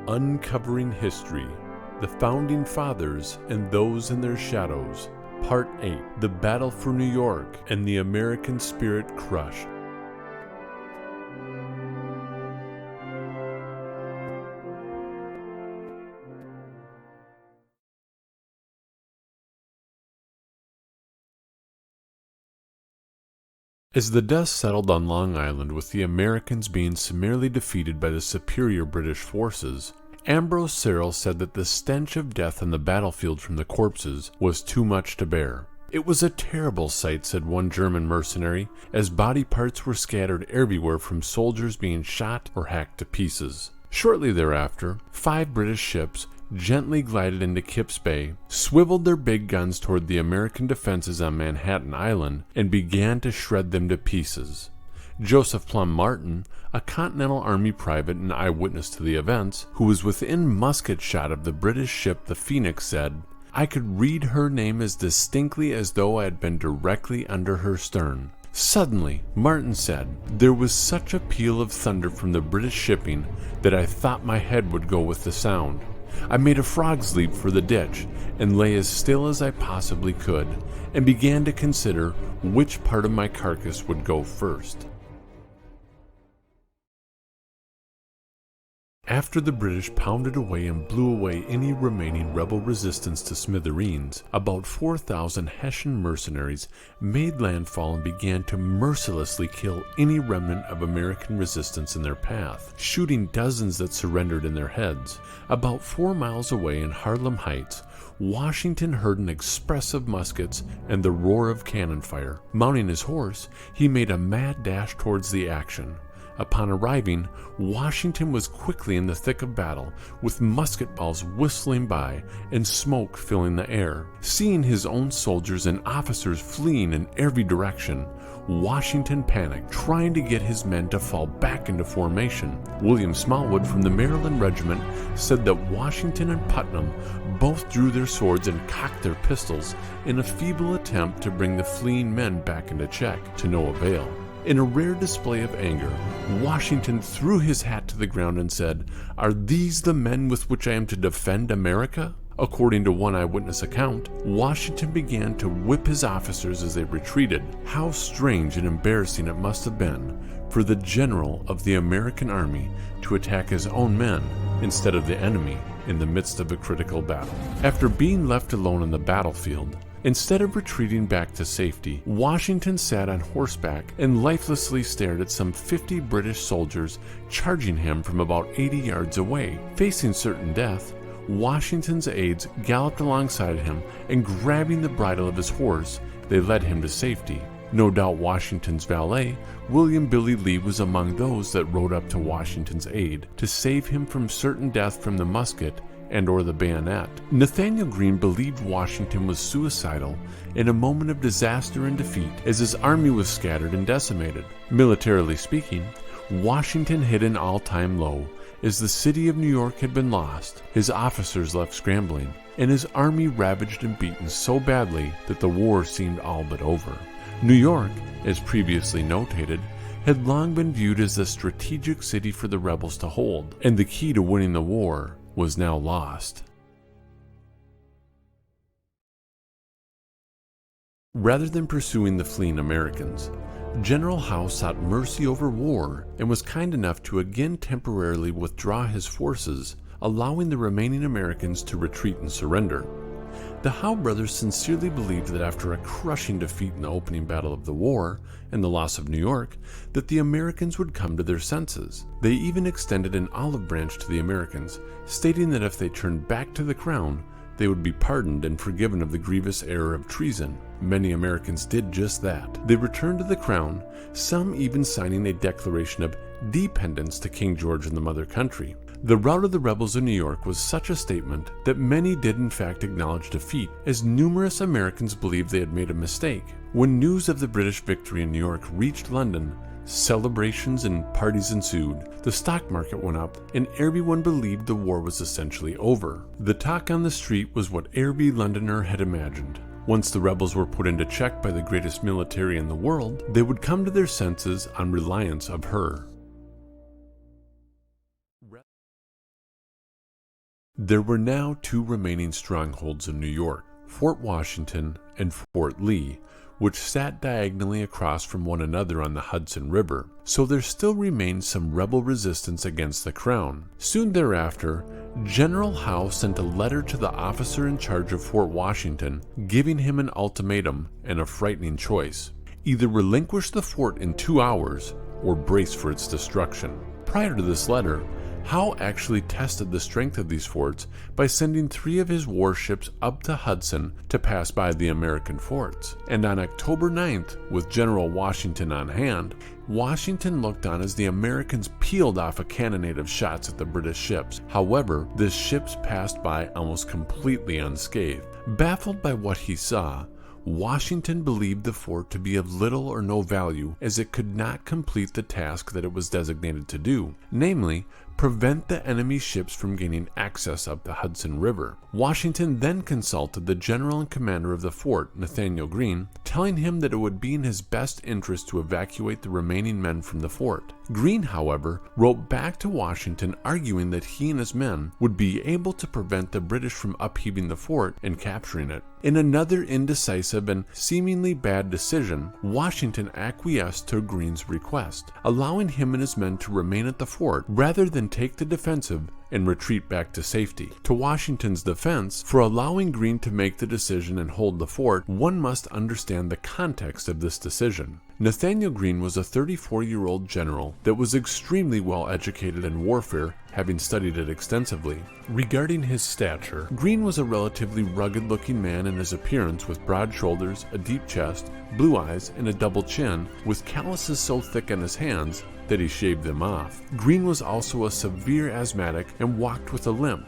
Uncovering History, the Founding Fathers and Those in Their Shadows, Part 8, The Battle for New York and the American Spirit Crushed. As the dust settled on Long Island with the Americans being summarily defeated by the superior British forces, Ambrose Serrell said that the stench of death on the battlefield from the corpses was too much to bear. It was a terrible sight, said one German mercenary, as body parts were scattered everywhere from soldiers being shot or hacked to pieces. Shortly thereafter, 5 British ships gently glided into Kip's Bay, swiveled their big guns toward the American defenses on Manhattan Island, and began to shred them to pieces. Joseph Plum Martin, a Continental Army private and eyewitness to the events, who was within musket shot of the British ship the Phoenix, said, "I could read her name as distinctly as though I had been directly under her stern." Suddenly, Martin said, "There was such a peal of thunder from the British shipping that I thought my head would go with the sound. I made a frog's leap for the ditch and lay as still as I possibly could and began to consider which part of my carcass would go first." After the British pounded away and blew away any remaining rebel resistance to smithereens, about 4,000 Hessian mercenaries made landfall and began to mercilessly kill any remnant of American resistance in their path, shooting dozens that surrendered in their heads. About 4 miles away in Harlem Heights, Washington heard an express of muskets and the roar of cannon fire. Mounting his horse, he made a mad dash towards the action. Upon arriving, Washington was quickly in the thick of battle, with musket balls whistling by and smoke filling the air. Seeing his own soldiers and officers fleeing in every direction, Washington panicked, trying to get his men to fall back into formation. William Smallwood from the Maryland Regiment said that Washington and Putnam both drew their swords and cocked their pistols in a feeble attempt to bring the fleeing men back into check, to no avail. In a rare display of anger, Washington threw his hat to the ground and said, "Are these the men with which I am to defend America?" According to one eyewitness account, Washington began to whip his officers as they retreated. How strange and embarrassing it must have been for the general of the American army to attack his own men instead of the enemy in the midst of a critical battle. After being left alone on the battlefield, instead of retreating back to safety, Washington sat on horseback and lifelessly stared at some 50 British soldiers charging him from about 80 yards away. Facing certain death, Washington's aides galloped alongside him and, grabbing the bridle of his horse, they led him to safety. No doubt Washington's valet, William Billy Lee, was among those that rode up to Washington's aid to save him from certain death from the musket and or the bayonet. Nathanael Greene believed Washington was suicidal in a moment of disaster and defeat as his army was scattered and decimated. Militarily speaking, Washington hit an all-time low as the city of New York had been lost, his officers left scrambling, and his army ravaged and beaten so badly that the war seemed all but over. New York, as previously notated, had long been viewed as the strategic city for the rebels to hold, and the key to winning the war was now lost. Rather than pursuing the fleeing Americans, General Howe sought mercy over war and was kind enough to again temporarily withdraw his forces, allowing the remaining Americans to retreat and surrender. The Howe brothers sincerely believed that after a crushing defeat in the opening battle of the war and the loss of New York, that the Americans would come to their senses. They even extended an olive branch to the Americans, stating that if they turned back to the crown, they would be pardoned and forgiven of the grievous error of treason. Many Americans did just that. They returned to the crown, some even signing a declaration of dependence to King George and the mother country. The rout of the rebels in New York was such a statement that many did in fact acknowledge defeat, as numerous Americans believed they had made a mistake. When news of the British victory in New York reached London, celebrations and parties ensued. The stock market went up, and everyone believed the war was essentially over. The talk on the street was what every Londoner had imagined. Once the rebels were put into check by the greatest military in the world, they would come to their senses on reliance of her. There were now two remaining strongholds in New York, Fort Washington and Fort Lee, which sat diagonally across from one another on the Hudson River, so there still remained some rebel resistance against the Crown. Soon thereafter, General Howe sent a letter to the officer in charge of Fort Washington, giving him an ultimatum and a frightening choice: either relinquish the fort in 2 hours or brace for its destruction. Prior to this letter, Howe actually tested the strength of these forts by sending 3 of his warships up the Hudson to pass by the American forts. And on October 9th, with General Washington on hand, Washington looked on as the Americans peeled off a cannonade of shots at the British ships. However, the ships passed by almost completely unscathed. Baffled by what he saw, Washington believed the fort to be of little or no value, as it could not complete the task that it was designated to do, namely, prevent the enemy ships from gaining access up the Hudson River. Washington then consulted the general and commander of the fort, Nathanael Greene, telling him that it would be in his best interest to evacuate the remaining men from the fort. Greene, however, wrote back to Washington arguing that he and his men would be able to prevent the British from upheaving the fort and capturing it. In another indecisive and seemingly bad decision, Washington acquiesced to Greene's request, allowing him and his men to remain at the fort rather than take the defensive and retreat back to safety. To Washington's defense, for allowing Greene to make the decision and hold the fort, one must understand the context of this decision. Nathanael Greene was a 34-year-old general that was extremely well educated in warfare, having studied it extensively. Regarding his stature, Greene was a relatively rugged-looking man in his appearance, with broad shoulders, a deep chest, blue eyes, and a double chin, with calluses so thick on his hands that he shaved them off. Greene was also a severe asthmatic and walked with a limp.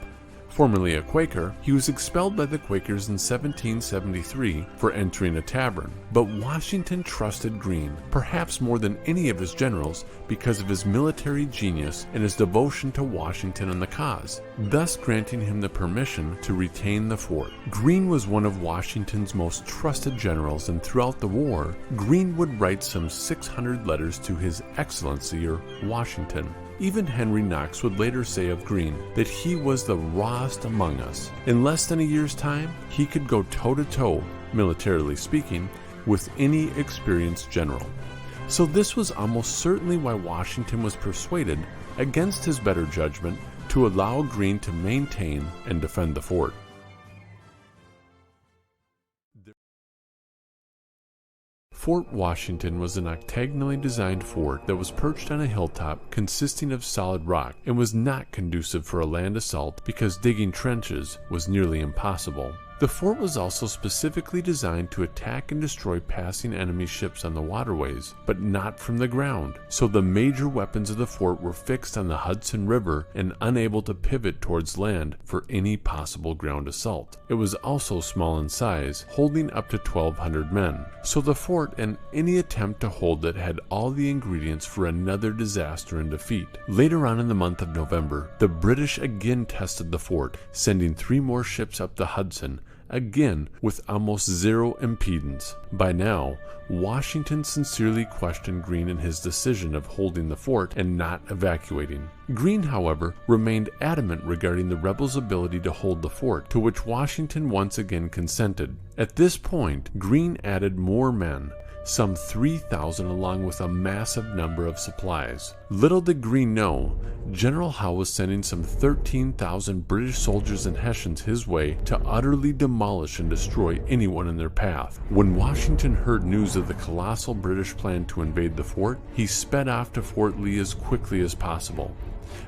Formerly a Quaker, he was expelled by the Quakers in 1773 for entering a tavern. But Washington trusted Greene, perhaps more than any of his generals, because of his military genius and his devotion to Washington and the cause, thus granting him the permission to retain the fort. Greene was one of Washington's most trusted generals, and throughout the war, Greene would write some 600 letters to His Excellency or Washington. Even Henry Knox would later say of Greene that he was the rawest among us. In less than a year's time, he could go toe-to-toe, militarily speaking, with any experienced general. So this was almost certainly why Washington was persuaded, against his better judgment, to allow Greene to maintain and defend the fort. Fort Washington was an octagonally designed fort that was perched on a hilltop consisting of solid rock, and was not conducive for a land assault because digging trenches was nearly impossible. The fort was also specifically designed to attack and destroy passing enemy ships on the waterways, but not from the ground, so the major weapons of the fort were fixed on the Hudson River and unable to pivot towards land for any possible ground assault. It was also small in size, holding up to 1,200 men, so the fort and any attempt to hold it had all the ingredients for another disaster and defeat. Later on in the month of November, the British again tested the fort, sending 3 more ships up the Hudson, again with almost zero impedance. By now, Washington sincerely questioned Greene in his decision of holding the fort and not evacuating. Greene, however, remained adamant regarding the rebels' ability to hold the fort, to which Washington once again consented. At this point, Greene added more men, some 3,000, along with a massive number of supplies. Little did Greene know, General Howe was sending some 13,000 British soldiers and Hessians his way to utterly demolish and destroy anyone in their path. When Washington heard news of the colossal British plan to invade the fort, he sped off to Fort Lee as quickly as possible.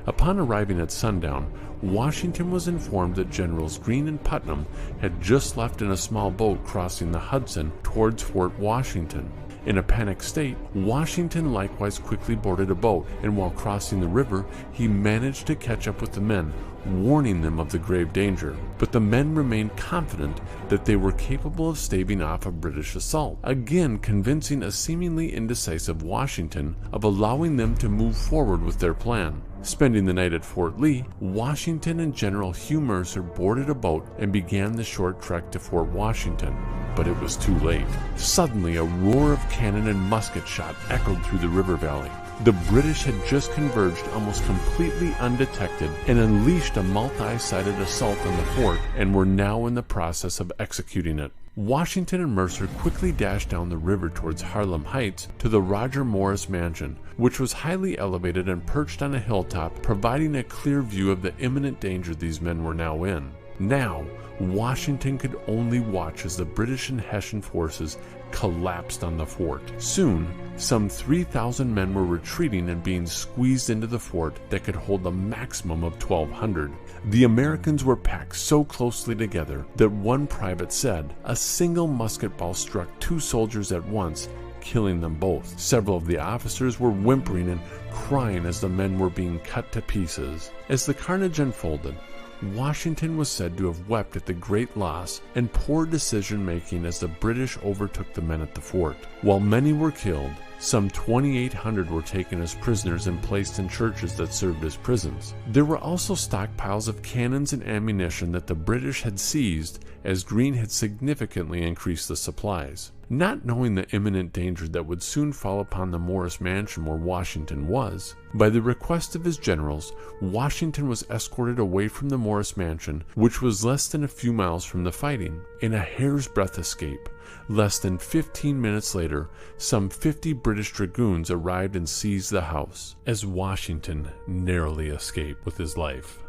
Upon arriving at sundown, Washington was informed that Generals Greene and Putnam had just left in a small boat crossing the Hudson towards Fort Washington. In a panicked state, Washington likewise quickly boarded a boat, and while crossing the river, he managed to catch up with the men, warning them of the grave danger. But the men remained confident that they were capable of staving off a British assault, again convincing a seemingly indecisive Washington of allowing them to move forward with their plan. Spending the night at Fort Lee, Washington and General Hugh Mercer boarded a boat and began the short trek to Fort Washington. But it was too late. Suddenly, a roar of cannon and musket shot echoed through the river valley. The British had just converged almost completely undetected and unleashed a multi-sided assault on the fort and were now in the process of executing it. Washington and Mercer quickly dashed down the river towards Harlem Heights to the Roger Morris Mansion, which was highly elevated and perched on a hilltop, providing a clear view of the imminent danger these men were now in. Now, Washington could only watch as the British and Hessian forces collapsed on the fort. Soon, some 3,000 men were retreating and being squeezed into the fort that could hold a maximum of 1,200. The Americans were packed so closely together that one private said a single musket ball struck 2 soldiers at once, killing them both. Several of the officers were whimpering and crying as the men were being cut to pieces. As the carnage unfolded, Washington was said to have wept at the great loss and poor decision-making as the British overtook the men at the fort. While many were killed, some 2,800 were taken as prisoners and placed in churches that served as prisons. There were also stockpiles of cannons and ammunition that the British had seized, as Greene had significantly increased the supplies. Not knowing the imminent danger that would soon fall upon the Morris Mansion where Washington was, by the request of his generals, Washington was escorted away from the Morris Mansion, which was less than a few miles from the fighting. In a hair's breadth escape, less than 15 minutes later, some 50 British dragoons arrived and seized the house, as Washington narrowly escaped with his life.